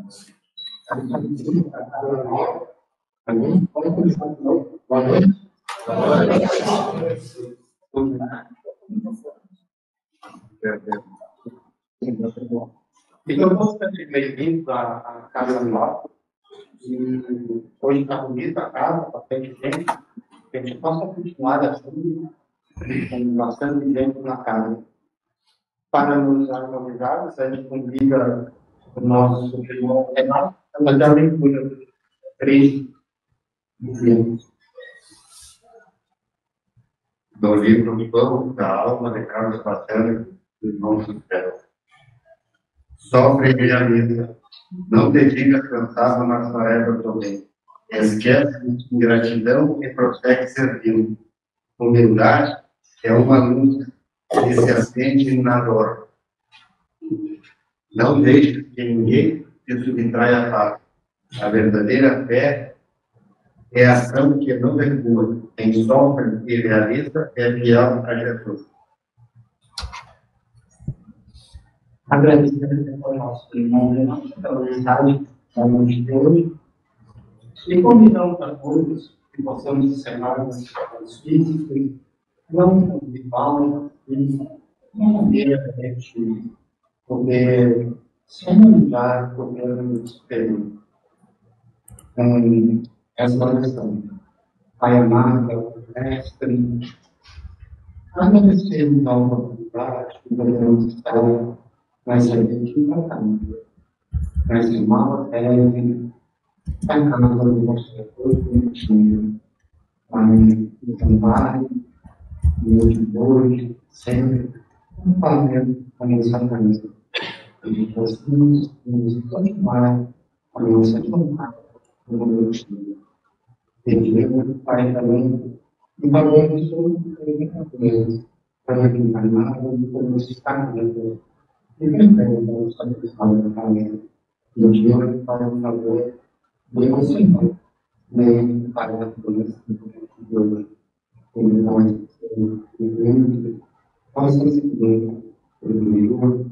Então, nós estamos bem-vindos à Casa Nova. E hoje está bonita a casa, bastante gente. Que a gente possa continuar assim, com bastante gente na casa. Para nos atualizar, a gente convida o nosso irmão Renato a fazer a leitura de 3 livros. Do livro Pão da Alma de Carlos Bacelli, do irmão Sincero. Sofre e realiza. Não te digas cansado nas tarefas do bem. Esquece ingratidão e prossegue servindo. Humildade é uma luz que se acende na dor. Não deixe que ninguém te subtraia a paz. A verdadeira fé é a ação que não recua. Quem sofre e realiza é fiel a Jesus. Agradecemos ao nosso irmão Renato pela mensagem da noite de hoje e convidamos a todos que possamos encerrar os trabalhos físicos, não de palmas, e não maneira a gente poder se analisar, poder nos espelhar. Essa oração. Pai amado, mestre, agradecemos a oportunidade que podemos estar mais adiante na casa. Mas de mal leve, a casa do nosso Deus bonitinho. Pai, nos ampare, nos hoje, sempre, fazendo a nossa casa. E que possamos nos continuar a nossa jornada no bonitinho. Pedimos, Pai, também, e valores sobre o Deus, para que a nada e podemos estar com Deus. E lembrando da satisfação da família, e juro para o favor do Senhor, nem para a polícia de hoje, como nós vivemos, possa se ver pelo melhor,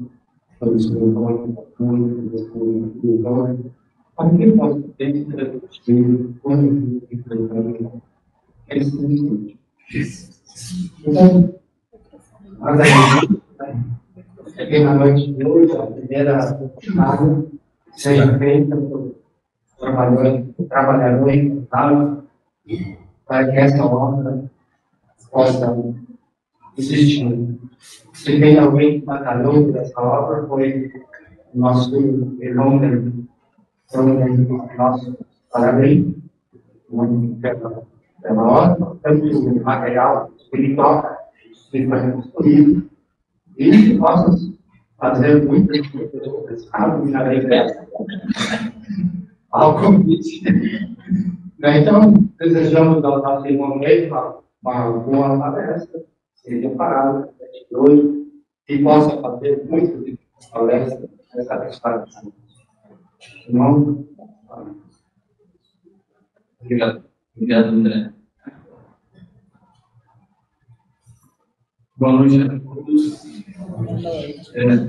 pelo seu nome, pelo nome, para que possa ter transmitido quando enfrentamos esse instante. Então, aqui na noite de hoje, a primeira área seja feita por trabalhador encantável, para que essa obra possa existir. Se tem alguém que batalhou por essa obra, foi o nosso irmão nosso parabéns, pela obra, tanto o material espiritual que foi construído, e que possa fazer muitas coisas, ao convite. Então, desejamos ao nosso irmão uma boa palestra, seja parado hoje, e possa fazer muitas palestras nessa restauração. Irmão? Obrigado. Obrigado, André. Boa noite a todos.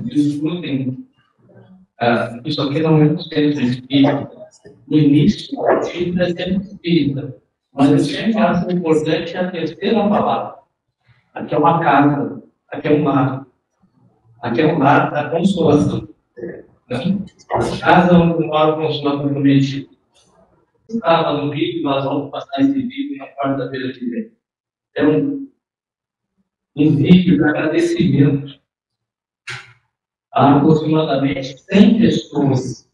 Desculpem, isso aqui não é um centro espírita. No início, o título é centro espírita, mas eu sempre acho importante a terceira palavra. Aqui é uma casa, aqui é um lar. Aqui é um lar da consolação. A casa onde mora o Consolador prometido. Estava no vídeo, nós vamos passar esse vídeo na quarta-feira que vem. É um vídeo de agradecimento a aproximadamente 100 pessoas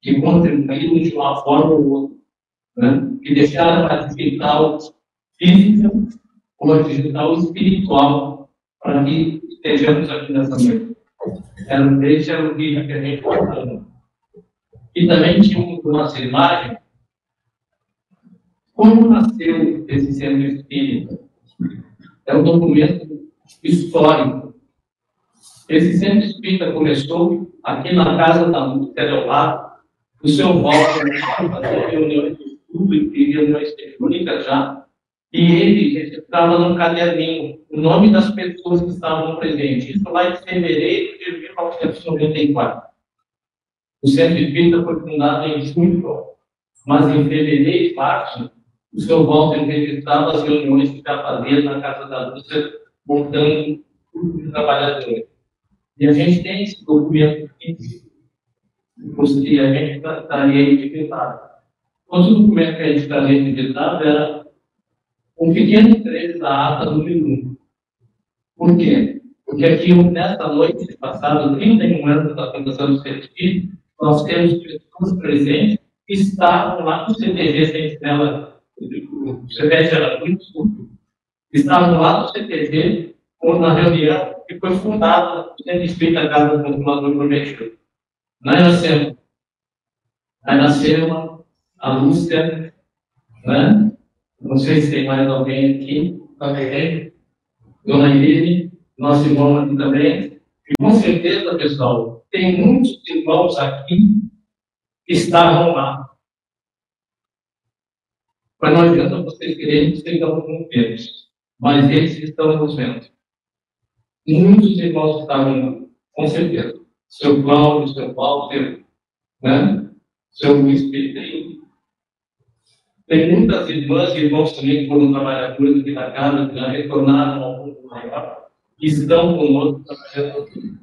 que contribuíram de uma forma ou outra, né? Que deixaram a digital física ou a digital espiritual para que estejamos aqui nessa noite. Esse era o vídeo que a gente falou. E também tínhamos uma imagem. Como nasceu esse centro espírita? É um documento histórico. Esse centro espírita começou aqui na Casa da Lúcia Leonardo, o seu Walter fazia reuniões de estudo e reuniões telefônicas já, e ele registrava num caderninho o nome das pessoas que estavam presentes. Isso lá em fevereiro de 1994. O Centro Espírita foi fundado em junho, mas em fevereiro e março, o senhor Walter registrava as reuniões que já fazia na Casa da Lúcia, montando os trabalhadores. E a gente tem esse documento físico, que a gente estaria editado. Outro documento que a gente estaria editado era um pequeno trecho da ata número 1. Por quê? Porque aqui, nesta noite passada, 31 anos da Fundação do Centro Espírita, nós temos pessoas presentes que estavam lá no CTG Sentinela, o CTG era muito desculpe, estavam lá no CTG, ou na reunião que foi fundada o Centro Espírita Casa do Controlador Prometido. Aí nasceu a Lúcia, né? Não sei se tem mais alguém aqui, também, Dona Irene, nosso irmão aqui também. E com certeza, pessoal, tem muitos irmãos aqui que estavam lá. Mas não adianta vocês quererem que estejamos com eles, mas eles estão nos vendo. Muitos irmãos estavam lá, com certeza. Seu Cláudio, seu Walter, né? Seu Luiz Pedrinho. Tem muitas irmãs e irmãos também que foram trabalhadores aqui na casa, que já retornaram ao mundo maior, que estão conosco trabalhando aqui.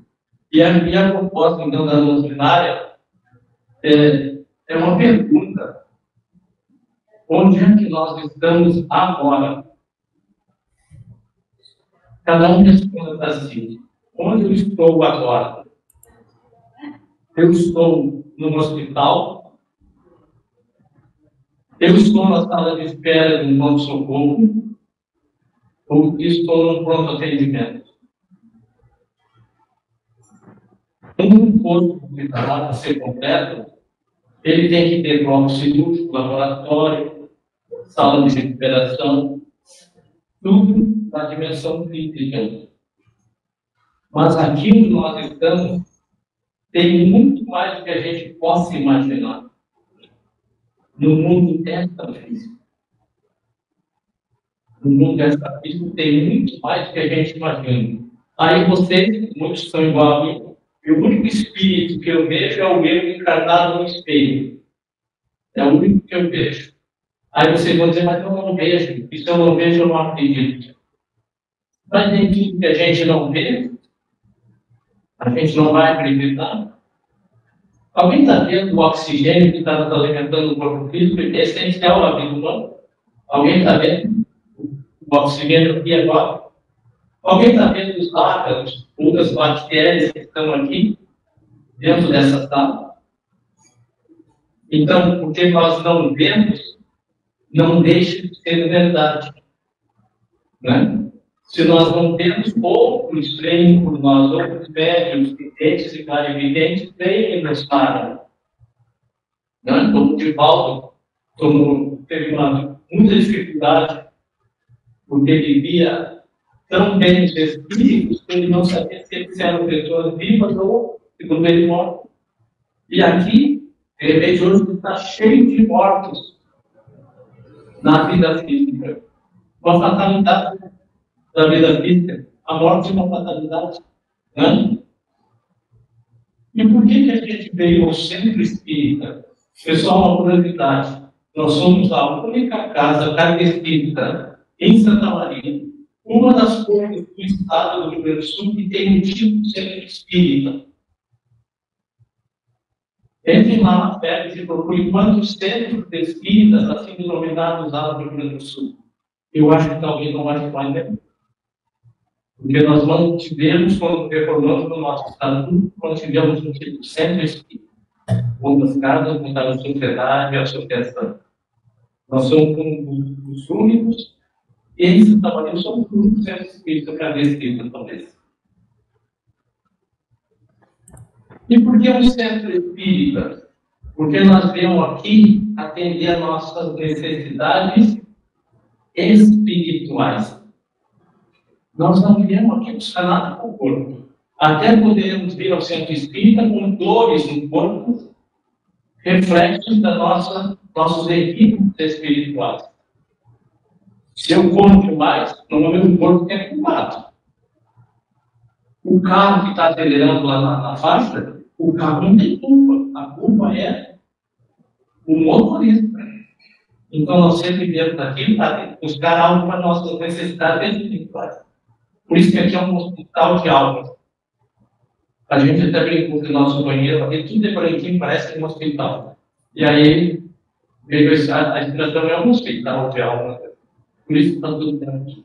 E a minha proposta, então, da doutrinária é uma pergunta. Onde é que nós estamos agora? Cada um responda assim. Onde eu estou agora? Eu estou no hospital? Eu estou na sala de espera de um pronto-socorro? Ou estou num pronto-atendimento? Um posto hospitalar para ser completo, ele tem que ter bloco cirúrgico, laboratório, sala de recuperação, tudo na dimensão física. Mas aqui onde nós estamos, tem muito mais do que a gente possa imaginar. No mundo extrafísico. No mundo extrafísico tem muito mais do que a gente imagina. Aí vocês, muitos são igual a mim, e o único espírito que eu vejo é o eu encarnado no espelho. É o único que eu vejo. Aí vocês vão dizer, mas eu não vejo. Isso eu não vejo, eu não acredito. Mas tem tudo que a gente não vê, a gente não vai acreditar. Alguém está vendo o oxigênio que está nos alimentando o corpo físico, que é essencial à vida humana? Alguém está vendo o oxigênio aqui agora? Alguém está vendo os ácaros, outras bactérias que estão aqui, dentro dessa sala? Então, porque nós não vemos, não deixa de ser verdade. Né? Se nós não temos outros vêm por nós, outros médios, videntes e clarividentes, vêm e nos param. Né? Como o Divaldo teve muita dificuldade, porque vivia tão bem os espíritos que ele não sabia se eles eram pessoas vivas ou, segundo ele, mortos. E aqui, de repente, hoje está cheio de mortos na vida física. Uma fatalidade da vida física. A morte é uma fatalidade. Né? E por que a gente veio ao centro espírita? Pessoal, uma curiosidade. Nós somos a única casa espírita em Santa Maria, uma das poucas do estado do Rio Grande do Sul que tem um tipo de centro espírita. Entrem lá na FEBS e procurem quantos centros espíritas, assim denominados lá no Rio Grande do Sul. Eu acho que talvez não ache mais nenhum. Porque nós mantivemos, quando reformamos no nosso estatuto, mantivemos um tipo de centro espírita. Outras casas montaram a sociedade e a associação. Nós somos um dos únicos, e em Santa Maria somos os únicos centros espíritas para ver espírita, talvez. E por que um centro espírita? Porque nós viemos aqui atender nossas necessidades espirituais. Nós não viemos aqui buscar nada com o corpo. Até poderemos vir ao centro espírita com dores no corpo, reflexos da nossos equipes espirituais. Se eu como demais, no momento do corpo tem culpado. O carro que está acelerando lá na faixa, O carro não tem culpa. A culpa é o motorista. Então, nós sempre viemos aqui para buscar algo para nossas necessidades espirituais. Por isso que aqui é um hospital de almas. A gente até brincou que o nosso banheiro, aqui tudo é branquinho, parece um hospital. E aí, veio a inspiração é um hospital de almas. Por isso está tudo branco.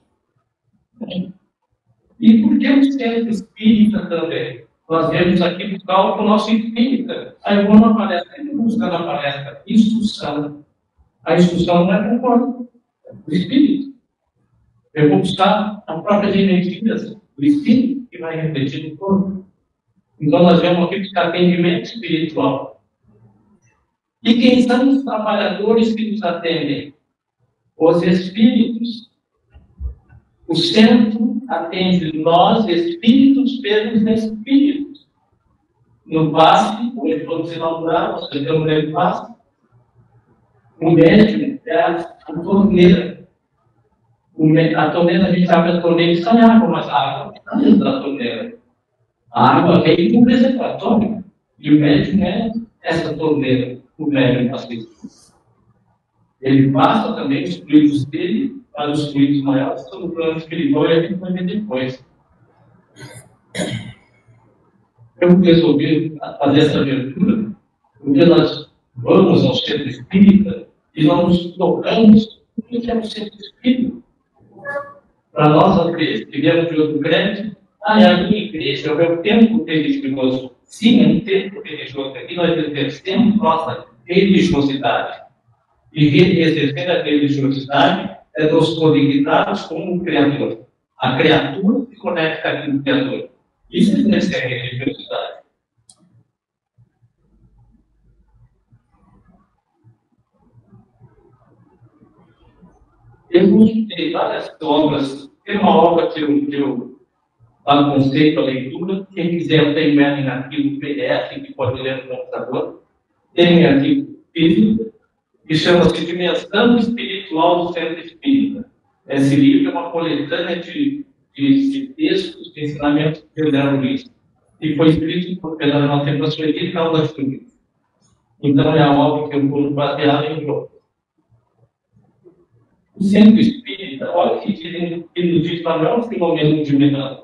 E por que o centro espírita também? Nós viemos aqui buscar o nosso espírita. Aí eu vou na palestra, ele busca na palestra instrução. A instrução não é conforme o espírito. Eu vou buscar a própria dimensão do espírito que vai refletir no corpo. Então nós viemos aqui buscar atendimento espiritual. E quem são os trabalhadores que nos atendem? Os espíritos. O centro atende nós, espíritos, pelos espíritos. No passe, hoje vamos inaugurar, nós temos um passe. O médium é a torneira. A torneira, a gente abre a torneira e sai água, mas a água está dentro da torneira. A água vem de um reservatório. E o médium é essa torneira, o médium passivo. Ele passa também os fluidos dele para os fluidos maiores, todo o plano espiritual, e a gente vai ver depois. Eu resolvi fazer essa abertura, porque nós vamos ao centro espírita e nós nos tocamos o que é o centro espírita. Para nós, que viemos de outro crédito, é a minha igreja, é o meu tempo religioso. Sim, é um tempo religioso. Aqui nós exercemos nossa religiosidade. E exercer a religiosidade é nos conectarmos com o Criador. A criatura se conecta com o Criador. Isso deve ser a religiosidade. Eu busquei várias obras. Tem uma obra que eu aconselho a leitura. Quem quiser, tem em arquivo PDF, que pode ler no computador. Tem em arquivo físico, que chama-se Dimensão Espiritual do Centro Espírita. Esse livro é uma coletânea de textos, de ensinamentos de Leandro Luiz, e foi escrito pela nossa professora Carla Júnior. Então, é a obra que eu vou basear em jogo. O Centro Espírita, olha que nos diz lá, não é um fenômeno de milagre.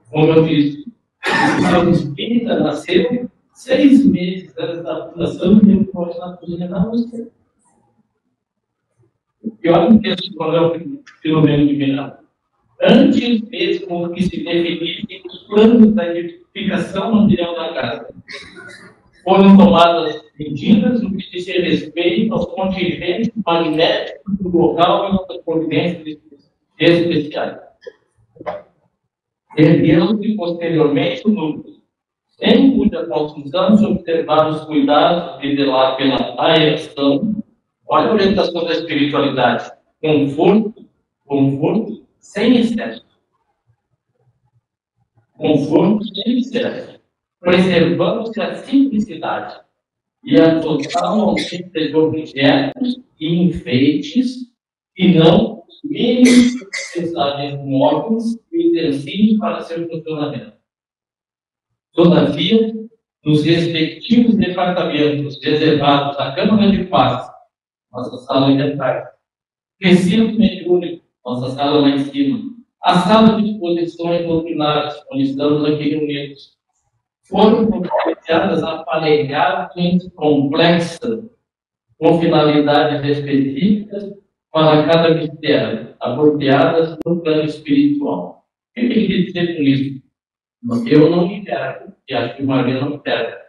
Como eu disse, o Centro Espírita nasceu 6 meses antes da fundação e depois na cozinha da música. E olha que esse é o fenômeno de milagre. Antes mesmo que se definissem os planos da edificação material da casa, foram tomadas medidas no que diz respeito aos contingentes magnéticos do local e outras providências especiais. Erguendo-se posteriormente o núcleo, sem cuja construção se observaram os cuidados de zelar pela aeração. Olha a orientação da espiritualidade. Conforto sem excesso. Conforto sem excesso. Preservando-se a simplicidade e a total ausência de objetos e enfeites, e não os mínimos necessários móveis e utensílios para seu funcionamento. Todavia, nos respectivos departamentos reservados à Câmara de Paz, nossa sala de atrás, recinto mediúnico, nossa sala lá em cima, a sala de exposições doutrinárias, onde estamos aqui reunidos, foram providenciadas aparelhagens complexas, com finalidades específicas para cada mistério, apropriadas no plano espiritual. O que ele quer dizer com isso? Eu não enxergo, e acho que Maria não enxerga.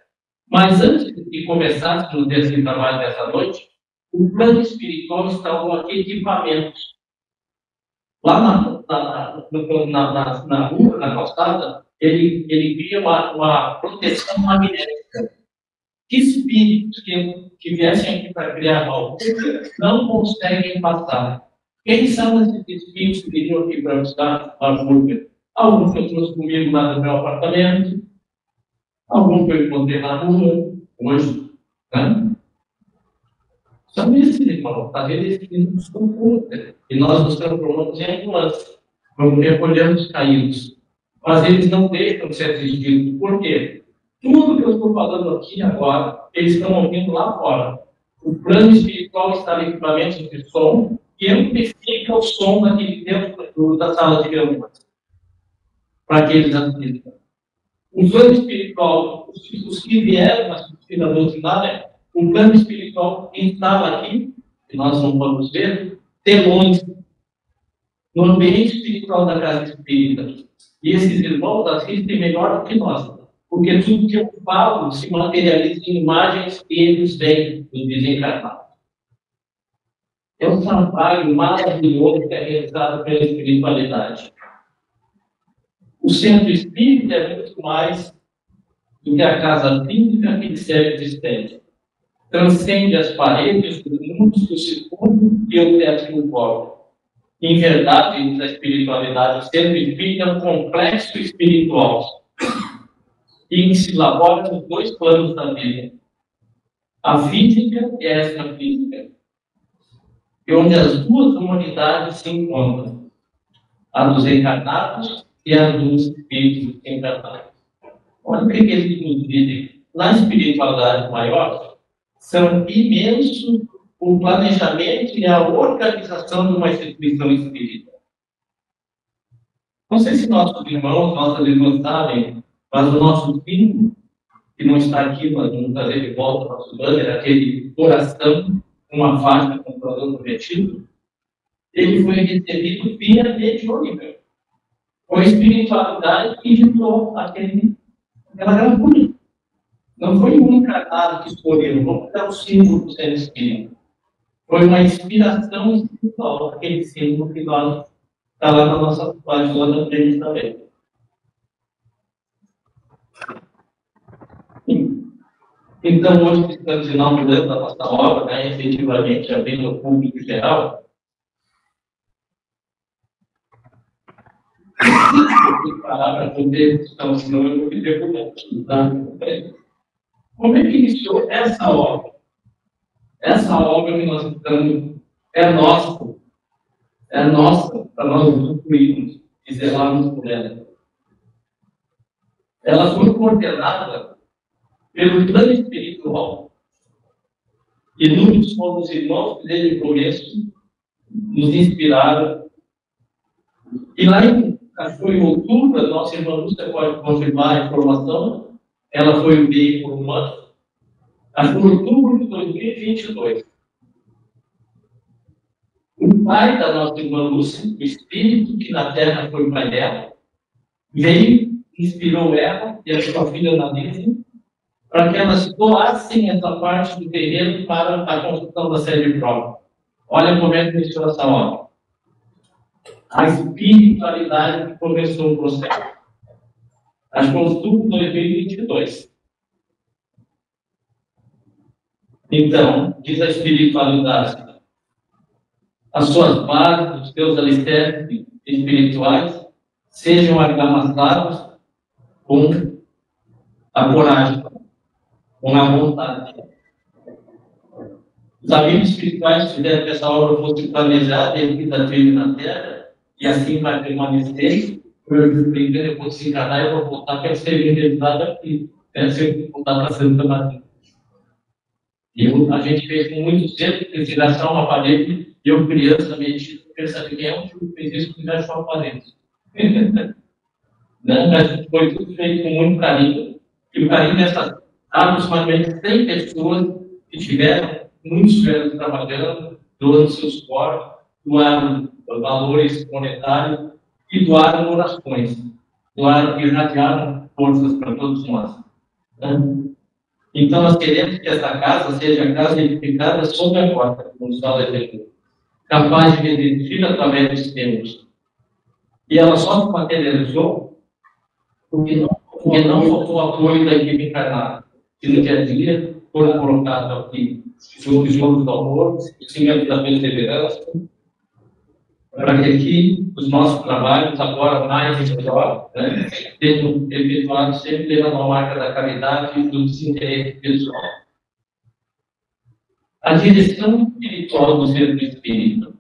Mas antes de começássemos esse trabalho dessa noite, o plano espiritual instalou aqui equipamentos. Lá na rua, na calçada, ele cria uma proteção magnética. Que espíritos que viessem aqui para criar algo não conseguem passar. Quem são esses espíritos que viriam aqui para buscar a rua? Alguns que eu trouxe comigo lá no meu apartamento, alguns que eu encontrei na rua, hoje, né? São esses irmãos, às vezes eles nos confundem, e nós nos transformamos em ambulância, vamos recolhendo os caídos. Mas eles não deixam de ser assistidos. Por quê? Tudo que eu estou falando aqui agora, eles estão ouvindo lá fora. O plano espiritual está em equipamentos de som e amplifica o som daquele dentro da sala de reuniões, para que eles assistam. O plano espiritual, os que vieram assistir a doutrinária, o plano espiritual instala aqui, que nós não vamos ver, telões no ambiente espiritual da casa espírita. E esses irmãos assistem melhor do que nós, porque tudo que eu falo se materializa em imagens que eles veem dos desencarnados. É um trabalho maravilhoso que é realizado pela espiritualidade. O centro espírita é muito mais do que a casa física que serve de estética. Transcende as paredes do mundo do circuito e o teto do corpo. Em verdade, na espiritualidade, o centro espírita é um complexo espiritual em que se elabora nos dois planos da vida, a física e a extrafísica, e onde as duas humanidades se encontram, a dos encarnados e a dos espíritos encarnados. Olha o que eles nos dizem. Na espiritualidade maior, são imensos o planejamento e a organização de uma instituição espírita. Não sei se nossos irmãos, nossas irmãs sabem, mas o nosso filho, que não está aqui, mas vamos trazer de volta o nosso banner, aquele coração, uma faixa com o valor prometido, ele foi recebido via mediúnica. Foi a espiritualidade que ditou aquela gravura. Não foi um encarnado que escolheu, vamos dar o símbolo do ser espírito. Foi uma inspiração espiritual, aquele símbolo que nós está lá na nossa página da frente também. Então, hoje estamos inaugurando a nossa obra, né, efetivamente abrindo ao público geral. Eu vou parar para poder, senão eu vou pedir tá? Como é que iniciou essa obra? Essa obra que nós estamos é nossa, para nós usufruirmos e zelarmos por ela. Ela foi coordenada pelo plano espiritual. E muitos fomos irmãos que desde o começo nos inspiraram. E lá foi em outubro, a nossa irmã Lúcia pode confirmar a informação, ela foi o veículo humano. Acho que em outubro de 2022. O pai da nossa irmã Lúcia, o espírito que na terra foi o pai dela, veio, inspirou ela e a sua filha Annalise, para que elas doassem essa parte do terreno para a construção da sede própria. Olha como é que iniciou essa obra. A espiritualidade que começou o processo. Acho que em outubro de 2022. Então, diz a espiritualidade, as suas bases, os seus alicerces espirituais sejam argamassados com a coragem, com a vontade. Os amigos espirituais fizeram que essa obra fosse planejada e vida firme na terra, e assim vai permanecer. Eu primeiro vou desencarnar e vou voltar para ser realizado aqui. Se eu voltar para Santa Maria. A gente fez com muito cedo, investigação, uma parede, e eu, criança, meditando, pensando que é um que fez isso que já uma parede. Mas foi tudo feito com muito carinho. E o carinho dessas aproximadamente 100 pessoas que tiveram, muitos estiveram trabalhando, doando seus corpos, doaram valores monetários e doaram orações. Doaram e irradiaram forças para todos nós. Então, nós queremos que essa casa seja a casa edificada sob a porta, como fala Jesus, capaz de resistir através dos tempos. E ela só se materializou porque não faltou apoio da equipe encarnada. Que no dia a dia foram colocados aqui os tijolos do amor, os cimentos da perseverança, para que aqui os nossos trabalhos, agora mais e melhor, sejam efetuados sempre levando a marca da caridade e do desinteresse pessoal. A direção espiritual do ser do Espírito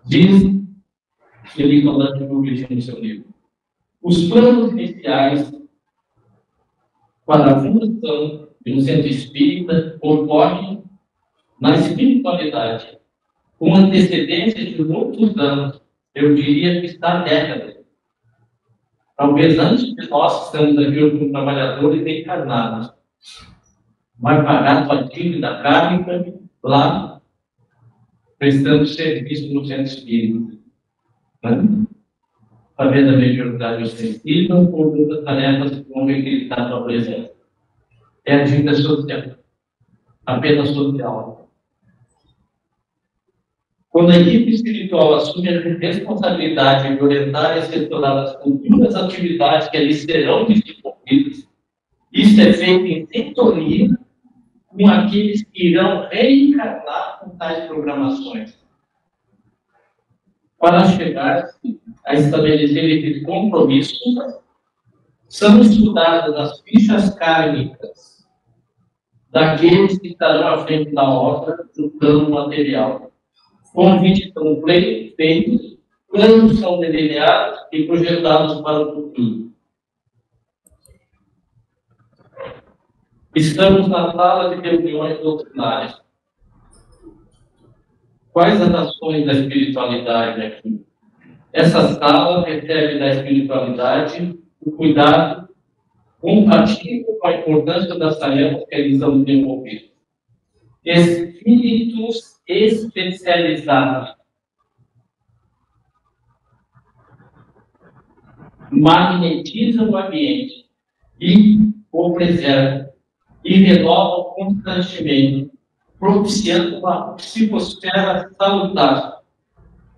diz Felipe Alante no seu livro: Os planos iniciais para a fundação de um centro espírita ocorrem na espiritualidade, com antecedência de muitos anos, eu diria que está há décadas. Talvez antes de nós que estamos aqui hoje como trabalhadores encarnados, vai pagar sua dívida kármica lá, prestando serviço no centro espírita. Né? Sabendo a mediunidade ostensiva, por outras tarefas que vão requisitar sua presença. É a dívida social, apenas social. Quando a equipe espiritual assume a responsabilidade de orientar e assessorar as futuras atividades que ali serão desenvolvidas, isso é feito em sintonia com aqueles que irão reencarnar com tais programações. Para chegar a estabelecer esses compromissos, são estudadas as fichas kármicas daqueles que estarão à frente da obra do plano material. Convites são feitos, planos são delineados e projetados para o futuro. Estamos na sala de reuniões doutrinárias. Quais as ações da espiritualidade aqui? Essa sala recebe da espiritualidade o cuidado compatível com a importância das tarefas que eles são desenvolvidos. Espíritos especializados magnetizam o ambiente e o preservam e renovam constantemente, propiciando uma psicosfera salutar,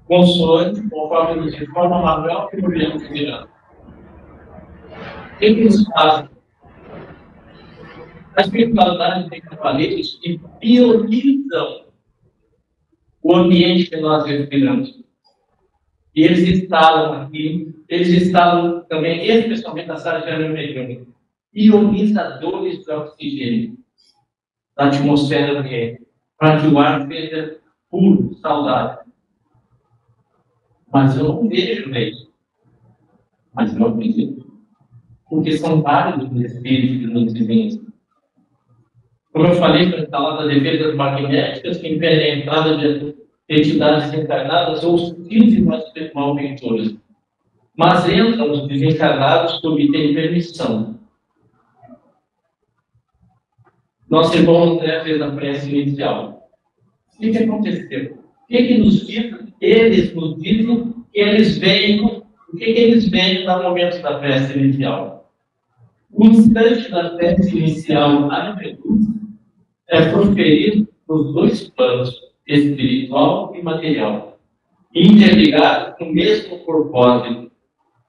consoante, conforme nos informa Manuel Filomeno de Miranda. O que eles fazem? A espiritualidade tem cavaleiros que priorizam o ambiente que nós respiramos. E eles instalam aqui, eles instalam também, especialmente na sala de reunião mediúnica, ionizadores de oxigênio da atmosfera ambiente, para que o ar seja puro, saudável. Mas eu não vejo isso. Mas eu acredito. Porque são vários os espíritos que nos dizem. Como eu falei, para instalar as defesas magnéticas que impedem a entrada de entidades encarnadas ou sutis e malfeitoras. Mas entram os desencarnados que obtêm permissão. Nosso irmão André fez a prece inicial. O que aconteceu? O que nos dizem? Eles nos dizem que eles veem. O que eles veem no momento da prece inicial? O instante da prece inicial à Jesus é proferido nos dois planos, espiritual e material, interligados no mesmo propósito.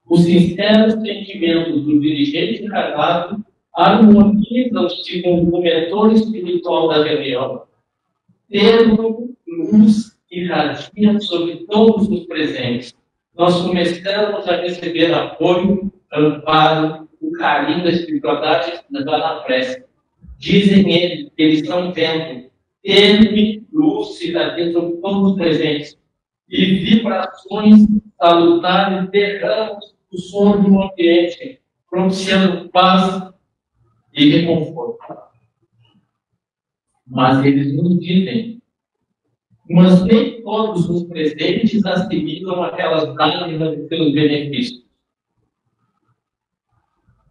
Os sinceros sentimentos do dirigente encarnado harmonizam-se com o mentor espiritual da reunião, tendo luz que irradia sobre todos os presentes. Nós começamos a receber apoio, amparo, o carinho da espiritualidade na prece. Dizem eles que eles estão vendo tênue luz se irradia sobre todos os presentes e vibrações salutares derramam o som do ambiente, propiciando paz e reconforto. Mas eles nos dizem, mas nem todos os presentes assimilam aquelas dádivas e seus benefícios,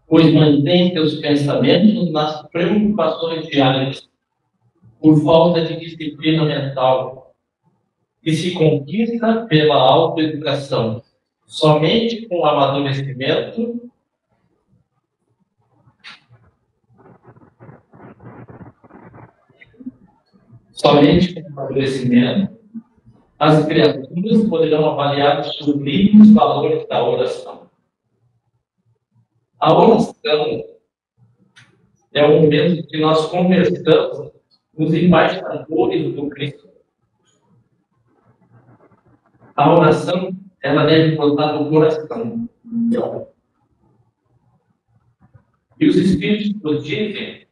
pois mantêm seus pensamentos nas preocupações diárias, por falta de disciplina mental, que se conquista pela autoeducação, somente com o amadurecimento as criaturas poderão avaliar os sublimes valores da oração. A oração é o momento que nós conversamos com os embaixadores do Cristo. A oração, ela deve brotar do coração. E os Espíritos nos dizem,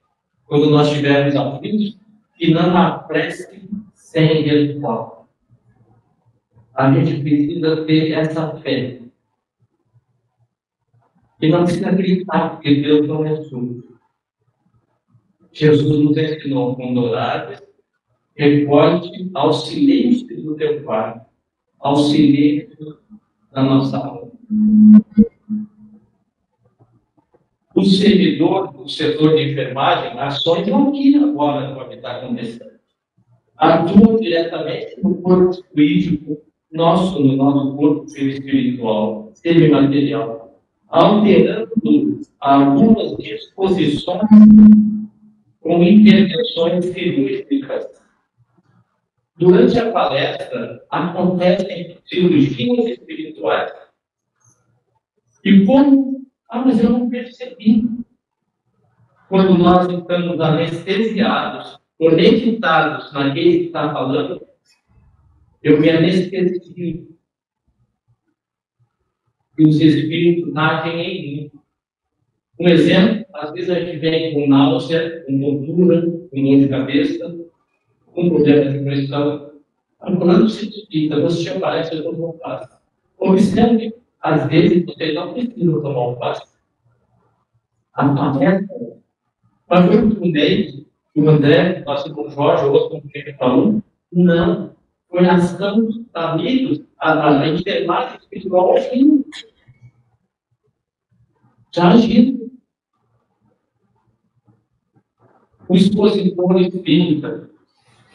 quando nós estivermos aflitos, que não há prece sem resultado. A gente precisa ter essa fé. E não precisa acreditar, porque Deus não é surdo. Jesus nos ensinou com orares, recorte ao silêncio do teu quarto, ao silêncio da nossa alma. O servidor do setor de enfermagem, ações não que agora pode estar acontecendo. Atuam diretamente no corpo físico nosso, no nosso corpo espiritual, semimaterial, alterando algumas disposições com intervenções cirúrgicas. Durante a palestra, acontecem cirurgias espirituais. E como? Mas eu não percebi. Quando nós estamos anestesiados, conectados naquele que está falando, eu me anestesio. E os espíritos agem em mim. Um exemplo, às vezes a gente vem com náusea, com tontura, com dor de cabeça, com problema de pressão. Quando se espírita, você aparece, eu tomo um passe. Observe, às vezes, você não precisa tomar um passe. Acontece. Mas foi o Ney, o André, passou com o Jorge, o outro com quem falou. Não. Foi a ação dos amigos, a enfermagem espiritual agindo. Já agindo. O expositor espírita,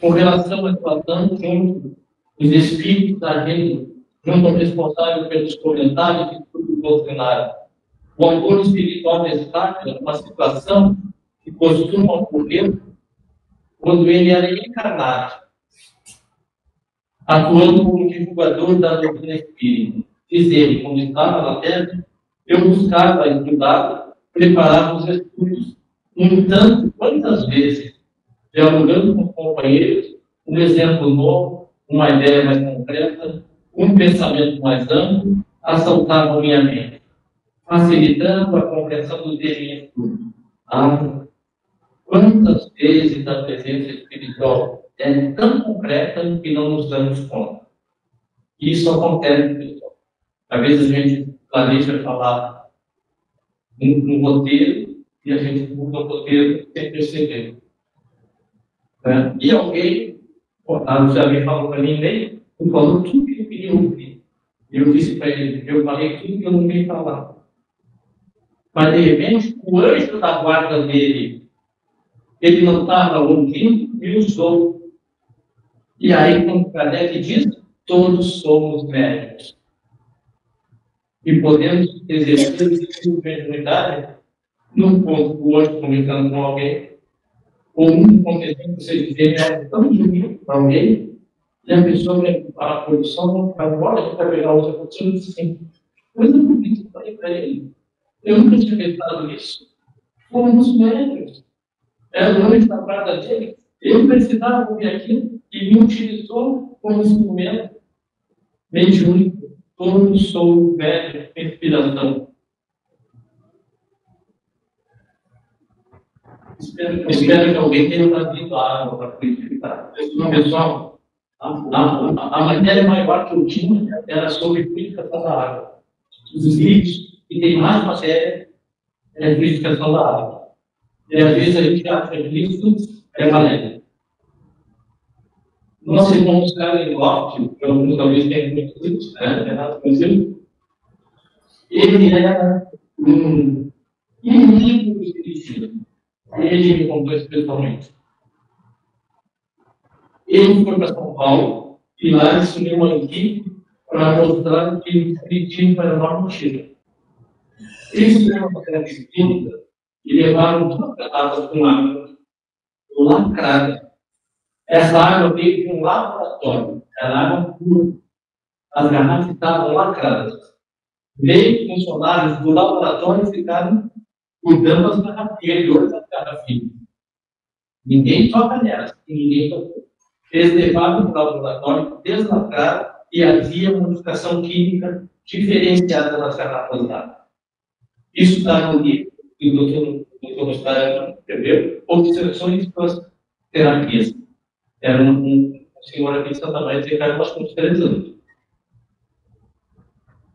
com relação à atuação junto, os espíritos agindo, junto ao responsável pelos comentários e tudo doutrinário. O autor espiritual destaca uma situação que costuma ocorrer quando ele era encarnado, atuando como divulgador da doutrina espírita. Diz ele, quando estava na Terra, eu buscava estudar, preparava os estudos. No entanto, quantas vezes, dialogando com companheiros, um exemplo novo, uma ideia mais concreta, um pensamento mais amplo, assaltava minha mente, facilitando a compreensão do tema em estudo. Quantas vezes a presença espiritual é tão concreta que não nos damos conta? Isso acontece, pessoal. Às vezes a gente planeja falar no roteiro e a gente muda o roteiro sem perceber. Né? E alguém falou para mim, nem falou tudo que eu queria ouvir. Eu disse para ele, eu falei tudo que eu não queria falar. Mas, de repente, o anjo da guarda dele, ele não estava ouvindo e usou. E aí, como Kardec diz, todos somos médicos. E podemos exercer o tipo de mediunidade num ponto do anjo conversando com alguém, ou um acontecendo que você dizer, é tão bonito para alguém, e a pessoa vem para a produção, vai embora, a gente vai pegar outra produção e diz assim, coisa bonita, eu falei para ele. Eu nunca tinha pensado nisso. Fomos médicos. Era o anjo da guarda dele. Ele precisava ouvir aquilo e me utilizou como instrumento mediúnico. Todos somos médicos de inspiração. Espero que alguém tenha trazido água para purificar. Pessoal, a matéria maior que eu tinha era sobre purificação da água. Os livros que tem mais matéria é a purificação da água. E às vezes a gente acha que isso é valendo. Nós irmãos Karen Loft, que alguns talvez tenham conhecido, Renato conhecido, ele era um inimigo do espiritismo. Ele me contou isso pessoalmente. Ele foi para São Paulo e lá ele subiu uma equipe para mostrar que o espiritismo era uma mentira. Eles fizeram uma matéria espírita e levaram duas garrafas com água lacrada. Essa água veio de um laboratório. Era água pura. As garrafas estavam lacradas. Veio funcionários do laboratório e ficaram cuidando das garrafinhas, das garrafinhas. Ninguém toca nelas. Ninguém tocou. Eles levaram para o laboratório, deslacraram e havia modificação química diferenciada nas garrafas d'água. Isso está no livro que o doutor Rostarelli escreveu, Observações das Terapias. Era um senhor aqui em Santa Maria de Ricardo, nós temos 3 anos.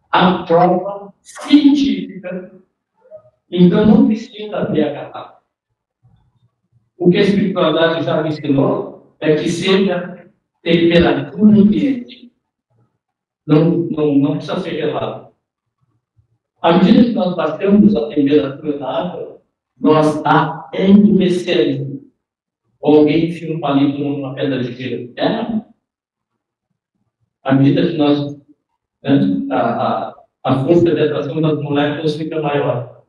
A prova científica Então, não precisa abrir a garrafa. O que a espiritualidade já me ensinou é que seja temperatura ambiente. Não precisa ser gelado. À medida que nós baixamos a temperatura da água, nós a endurecemos. Ou alguém enfia um palito numa pedra de gelo. À medida que nós, a força de atração das moléculas fica maior.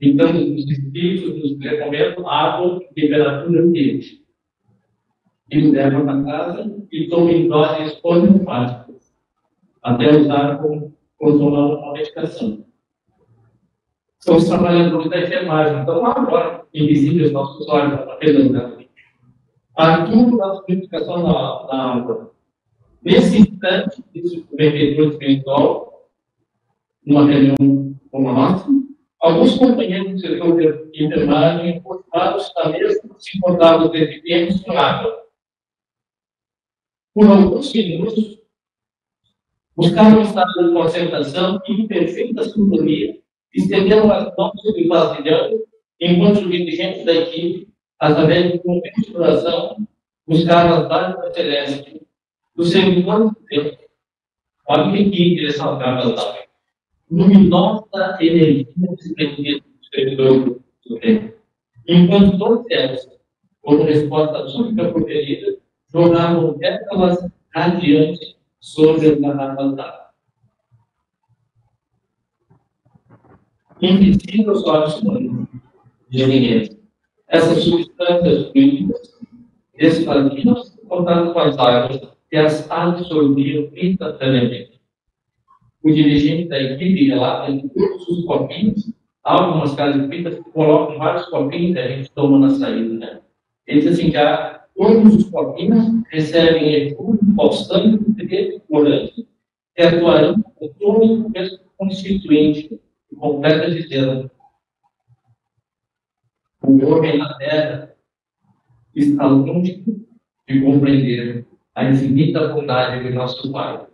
Então, os espíritos nos recomendam água em temperatura ambiente. E levam para casa e tomam em doses homeopáticas, até usar como controlar a medicação. São os trabalhadores da enfermagem. Então, agora, invisíveis aos nossos olhos, apenas há tudo na purificação da água. Nesse instante, isso o vendedor espiritual, numa reunião como a nossa, alguns companheiros do setor de enfermagem, ocupados da mesa, se encontravam os recipientes com água. Por alguns minutos, buscaram um estado de concentração e de perfeita sintonia, estenderam as mãos sobre o vasilhame, enquanto os dirigentes da equipe, através de uma exploração, buscaram as dádivas celestes do servidor de Deus. Olha que interessante as dádivas. Luminosa energia desprendida do servidor do Deus. Enquanto todos eles, como resposta à súplica proferida, jogavam pétalas radiantes sobre as garrafas d'água. Invisível aos olhos humanos de ninguém. Essas substâncias fluídicas desfaziam contato com as águas e as absorviam instantaneamente. O dirigente da equipe relata que todos os copinhos, algumas casas espíritas colocam vários copinhos que a gente toma na saída, né? Ele diz assim, que todos os copinhos recebem recurso ao sangue de corante que atuarão como todo constituinte completa de Deus. O homem na Terra está longe de compreender a infinita bondade de nosso Pai.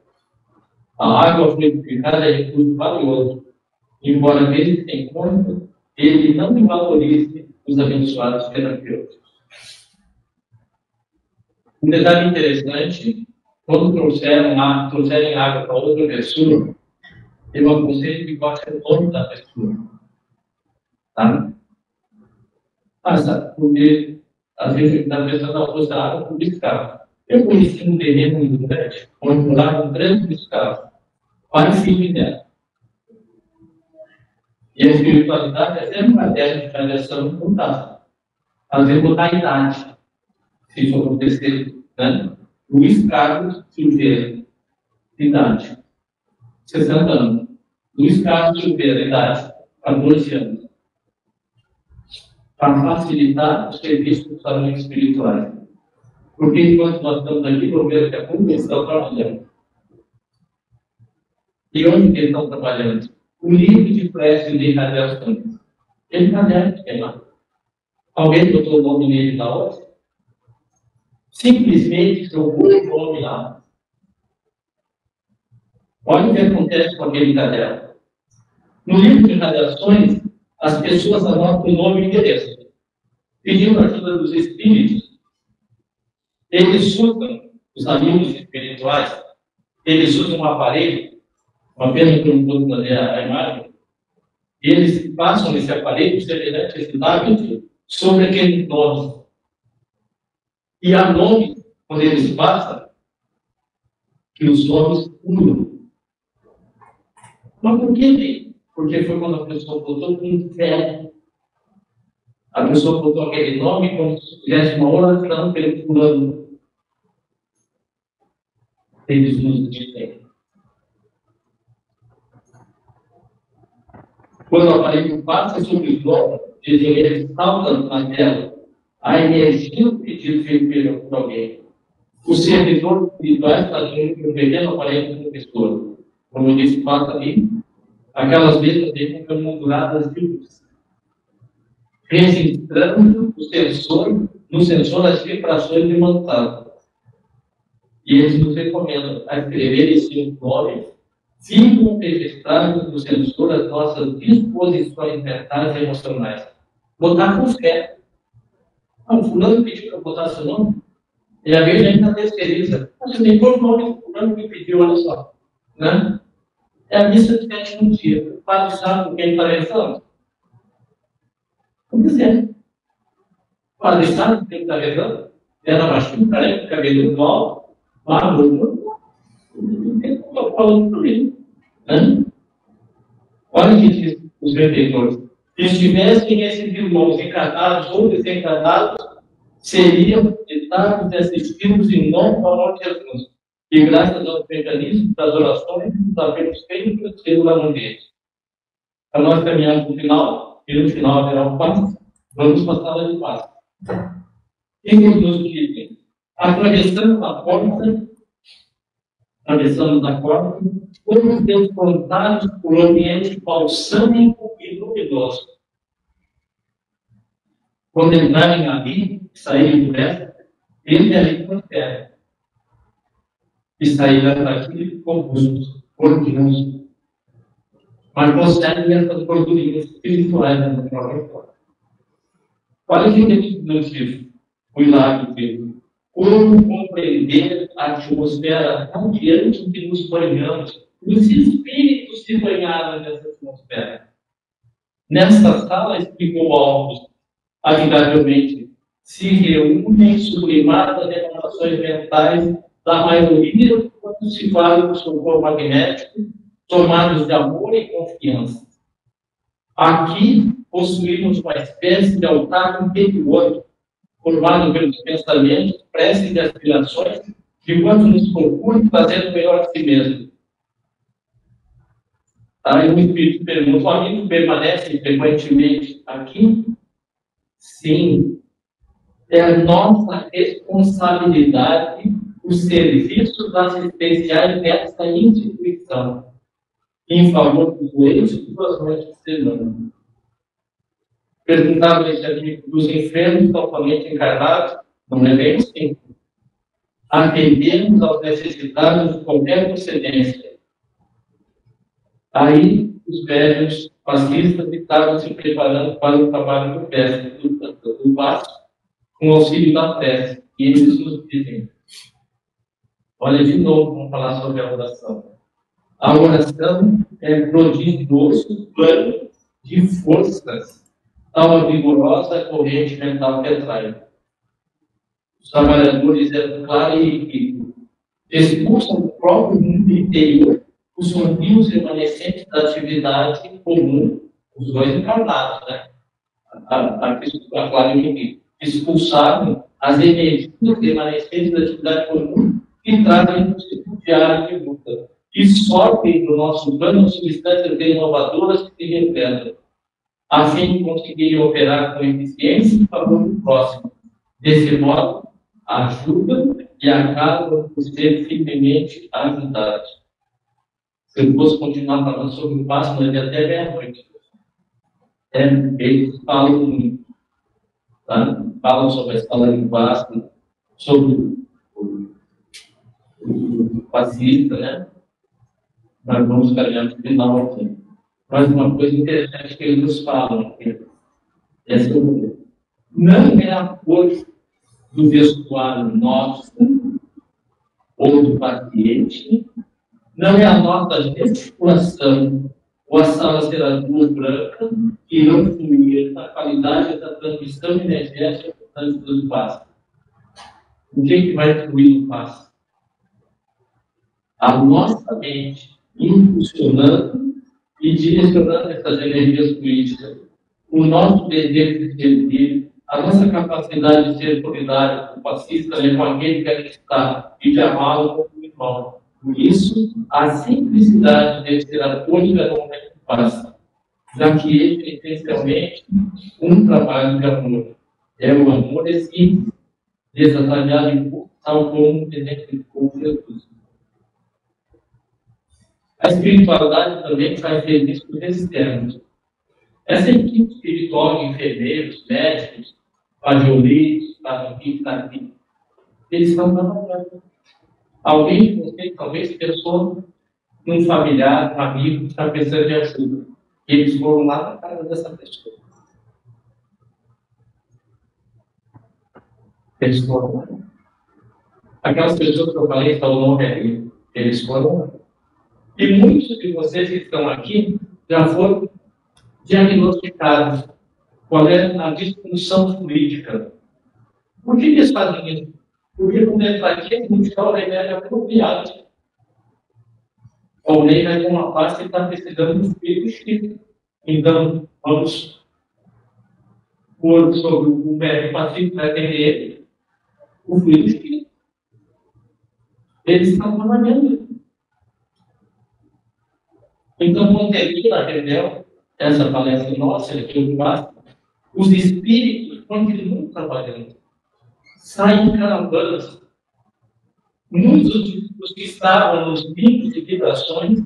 A água fluidificada é recurso valioso, embora dele se encontre, ele não valorize os abençoados terapeutas. Um detalhe interessante, quando trouxerem água para outra pessoa, eu aconselho que bote o nome da pessoa. Tá? Porque às vezes a pessoa não usa água por descarga. Eu conheci um terreno em Grande, onde moravam 3 descargas, quase dela. E a espiritualidade é sempre uma terra de radiação mudada. Às vezes mudar a idade, se isso acontecer. Né? Luiz Carlos Silveira, idade 60 anos. Luiz Carlos Silveira, idade 14 anos. Para facilitar o serviço dos amigos espirituais. Porque enquanto nós estamos aqui, o governo que é como eles estão trabalhando. E onde eles estão trabalhando? O livro de prece de radiações. Ele está dentro, lá. Alguém botou o nome nele na hora? Simplesmente jogou o nome lá. Olha o que acontece com aquele caderno. No livro de radiações, as pessoas anotam o nome e endereço. Pedindo ajuda dos espíritos. Eles usam, os amigos espirituais, eles usam um aparelho, uma pena que eu não posso fazer a imagem, e eles passam esse aparelho semelhante a esse tablet sobre aqueles nomes. E há nomes, quando eles passam, que os nomes mudam. Mas por que? Porque foi quando a pessoa botou com fé. A pessoa botou aquele nome como se fizesse uma oração pelo fulano. Eles nos dizem. Quando o aparelho passa sobre os nomes, dizem eles saltam na tela a energia do pedido feito por alguém. O servidor espiritual está dentro de um pequeno aparelho professor. Como eu disse, passa ali, aquelas letras dele ficam molduradas de luz. Registrando no sensor as vibrações de mandato. E eles nos recomendam a escrever esse nome ficam registradas no sensor as nossas disposições mentais e emocionais. Botar com fé. O fulano pediu para botar seu nome, e a vez ainda terceiriza. Você nem por nome do fulano que pediu, olha só. Né? É a missa de sétimo dia. O padre sabe com quem está rezando? Como quiser. O padre sabe com quem está rezando? Era baixinho, careca, cabelo alto, barulho. Não tem como eu falando por ele. Né? Olha o que diz os benfeitores. Se estivessem esses irmãos encarnados ou desencarnados, seriam editados e assistidos em nome do amor de Jesus. E graças aos mecanismos das orações, sabemos sempre o seu amor deles. Para nós caminharmos no final, e no final haverá um passo, vamos passar a de passo. E nos dizem, atravessando a porta, fomos confrontados por um ambiente balsâmico e luminoso. Quando entrarem ali, saírem do resto, ele ali confere. E sairão daqui robustos, gordinhos, mas conseguem essas gordurinhas espirituais da própria forma. Olha o que ele nos diz, o milagre dele. Como compreender a atmosfera radiante que nos banhamos? Os espíritos se banharam nessa atmosfera. Nesta sala, explicou Alves, amigavelmente, se reúnem sublimadas emanações mentais da maioria quando se fala do socorro magnético, tomados de amor e confiança. Aqui possuímos uma espécie de altar interior, formado pelos pensamentos, preces e aspirações, de quanto nos procure fazer o melhor a si mesmo. Aí o Espírito pergunta, o amigo permanece frequentemente aqui? Sim. É a nossa responsabilidade os serviços assistenciais dessa instituição, em favor dos doentes e das noites de semana. Perguntava esse amigo, os enfermos totalmente encarnados? Não é bem assim. Atendemos às necessidades de qualquer procedência. Aí, os velhos fascistas estavam se preparando para o trabalho do PES, do passo, com o auxílio da prece. E eles nos dizem, olha de novo, vamos falar sobre a oração. A oração é prodigioso plano de forças, tal a vigorosa corrente mental que atrai. Os trabalhadores eram claros e equívocos. Expulsam do próprio mundo interior os sombrios remanescentes da atividade comum, os dois encarnados, né? A clara e equívoco. Expulsaram as energias remanescentes da atividade comum que trazem o ciclo diário de luta. E sortem no nosso plano substâncias inovadoras que se representam, a fim de conseguirem operar com eficiência em favor do próximo. Desse modo, ajuda e acabam por ser firmemente ajudados. Se eu fosse continuar falando sobre o passo, mas até meia-noite. Eles falam muito. Tá? Falam sobre a escola de passo, sobre o fascista, né? Nós vamos caminhar no final aqui. Mas uma coisa interessante que eles nos falam é sobre não é a cor do vestuário nosso ou do paciente, não é a nossa gesticulação ou a sala será branca que não fluir na qualidade da transmissão energética do passo. O que vai fluir no passo? A nossa mente impulsionando e direcionando essas energias fluídicas, o nosso desejo de servir, a nossa capacidade de ser solidário com o fascista, com aquele que ali está, e de amá-lo como irmão. Por isso, a simplicidade deve ser a tônica do momento que passa, já que ele é essencialmente um trabalho de amor. É o amor simples, desatalhado e tal como identificou Jesus. A espiritualidade também faz registros externos. Essa equipe espiritual de enfermeiros, médicos, pajolitos, eles estão trabalhando. Alguém de vocês talvez pensou um familiar, um amigo que está precisando de ajuda. E eles foram lá na casa dessa pessoa. Eles foram lá. Aquelas pessoas que eu falei que estão no nome ali, eles foram lá. E muitos de vocês que estão aqui já foram diagnosticados qual é a disfunção política. Por que eles fazem isso? Porque quando entra aqui, a gente dá o remédio apropriado. O Ney vai com uma pasta e está precisando de filho X. Então, vamos pôr sobre o médico passivo que vai atender ele o filho X. Eles estão trabalhando. Então, quando termina a reunião, essa palestra nossa, que eu faço, os espíritos continuam trabalhando. Saem caravanas. Muitos dos que estavam nos picos de vibrações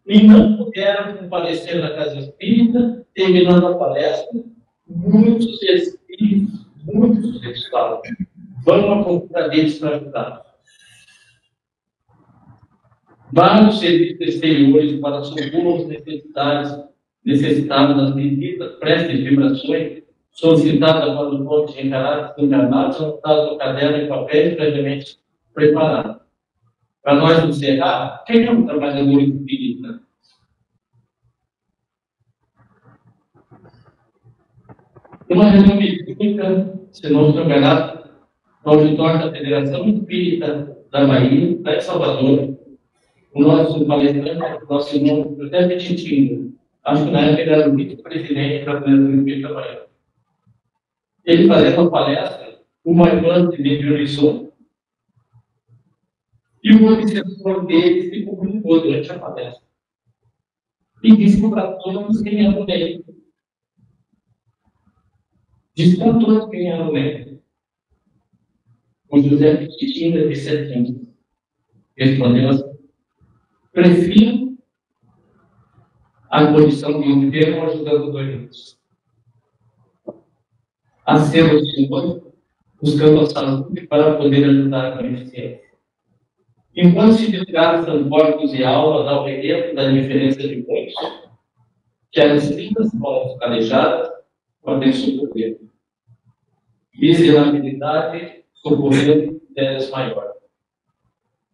e não puderam comparecer na casa espírita, terminando a palestra, muitos espíritos falam, vão procurar deles para ajudar. Vários serviços exteriores para socorro necessitados das visitas, prestes vibrações, solicitadas para os pontos encarados, enganados, anotados no caderno e papéis previamente preparados. Para nós encerrar, quem é um trabalhador espírita? Uma reunião mediúnica, se não estou enganado, no auditório da Federação Espírita da Bahia, lá em Salvador, o nosso palestrante, nosso irmão José Petitinho, acho que na época ele era o vice-presidente da Federação Espírita da Bahia. Ele fazendo uma palestra, uma irmã de mediunição, e o obsessor dele se comunicou durante a palestra. E disse para todos quem era o médico. Disse para todos quem era o médico. O José Petitinho de 7 anos respondeu assim: prefiro a condição de um enfermo ajudando doentes a ser o Senhor buscando a saúde para poder ajudar a beneficência. Enquanto se desgastam corpos e almas ao relento da diferença de muitos, que as vidas mãos calejadas podem socorrer. Miserabilidade socorrendo ideias maiores.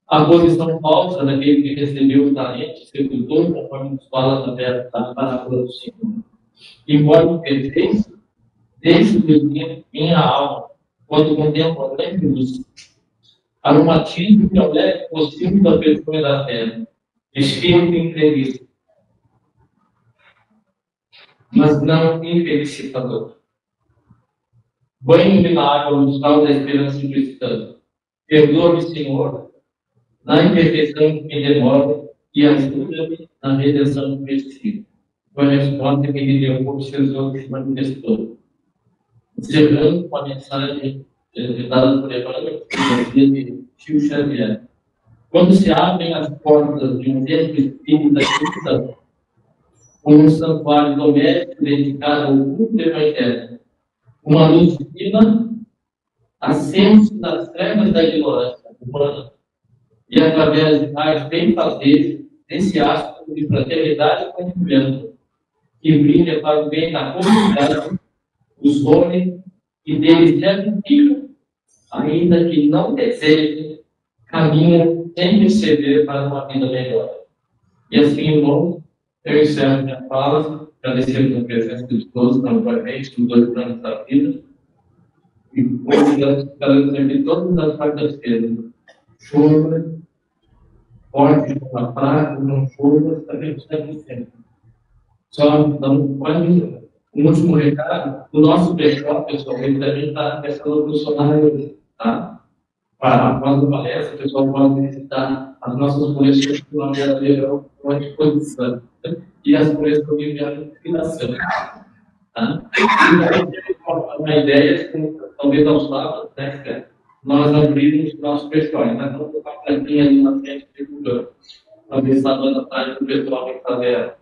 A posição falsa daquele que recebeu o talento sedutor, conforme nos fala na parábola do Senhor. Embora o perfeito, deixe de minha alma, quando contempla a grande luz, aromatismo que é o leve possível da perfume da terra, espírito imprevisto, mas não infelicitador. Banho-me na água lustral da esperança cristã. Perdoa-me, Senhor, na imperfeição que me demora e ajuda-me na redenção do Cristo. Foi a resposta que ele deu por seus outros que manifestou. Encerrando com a mensagem dada por Emmanuel, de Chico Xavier. Quando se abrem as portas de um templo espírita cristão, um santuário doméstico dedicado ao culto do Evangelho, uma luz divina acende das trevas da ignorância humana e, através de raios bem-fazeres, desse astro de fraternidade e conhecimento, que brilha para o bem da comunidade, os homens e deles certificam, ainda que não desejem, caminham sem receber para uma vida melhor. E assim, irmãos, eu encerro minha fala, agradecendo a presença de todos, novamente, nos 2 anos da vida, e convidando sempre todas as quartas-feiras. Chuva, forte como a praia, não chuva, também está sempre. Só não pode. Um último recado, o nosso brechó, pessoal, ele também está testando o funcionário, tá? Após a palestra, o pessoal pode visitar as nossas coleções que nós já terão à disposição. E as coleções que eu enviaram de financiação. Tá? Uma ideia, talvez aos sábados, né, nós abrimos o nosso brechó, mas não colocar a plaquinha ali na frente divulgando. Talvez sábado à tarde o pessoal vai fazer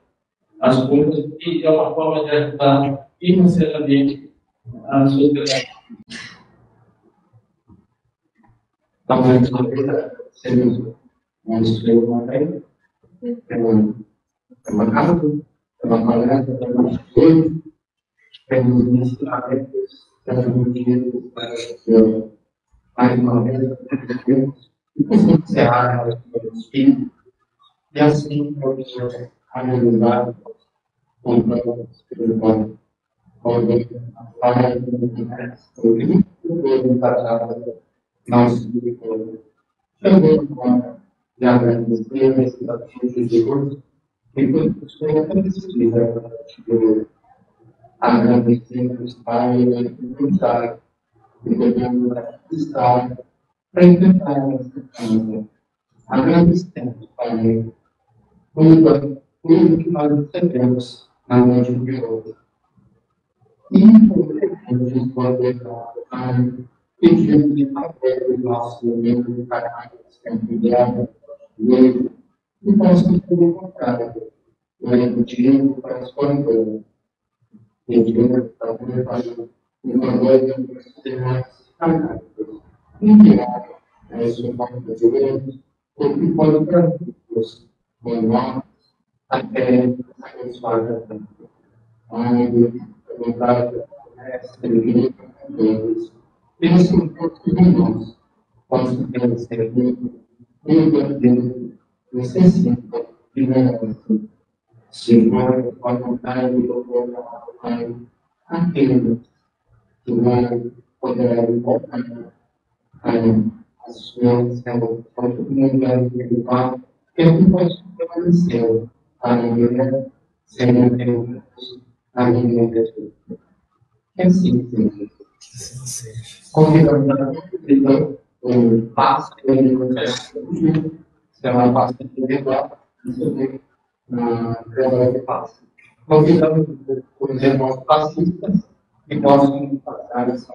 as contas, e é uma forma de ajudar financeiramente a sociedade. Talvez uma coisa seja um estudo também, trabalhado, trabalhando, trabalhando, temos iniciativas, transmitidas para que, mais uma vez, Deus, e encerrar os espíritos, e assim pode ser analisado com o espiritual. Onde a nós também já agradecer esse atitude de hoje e todos os que agradecer os pais e tentar e devemos estar para enfrentar essa causa. Agradecemos, Pai, tudo que nós recebemos na noite de hoje. E podemos poder pedir de papel o nosso livro de caráter cambiado e possamos ter contrário, pedindo para as coisas, pedindo para uma coisa que seja mais caráter, enviar as suas de o que pode para Deus, por nós, até satisfazer a tempo. Vontade, servir a Deus. Penso que nós possamos ter servido tudo Deus necessita de nós. Senhor, com a vontade do Pai, aquele que vai poder voltar as suas oportunidades espirituais, que eu posso permanecer para viver sem Deus. Amém. É assim, convidando o passo que ele se é uma pasta individual, na câmara de passo. Convidando os irmãos passistas que possam passar essa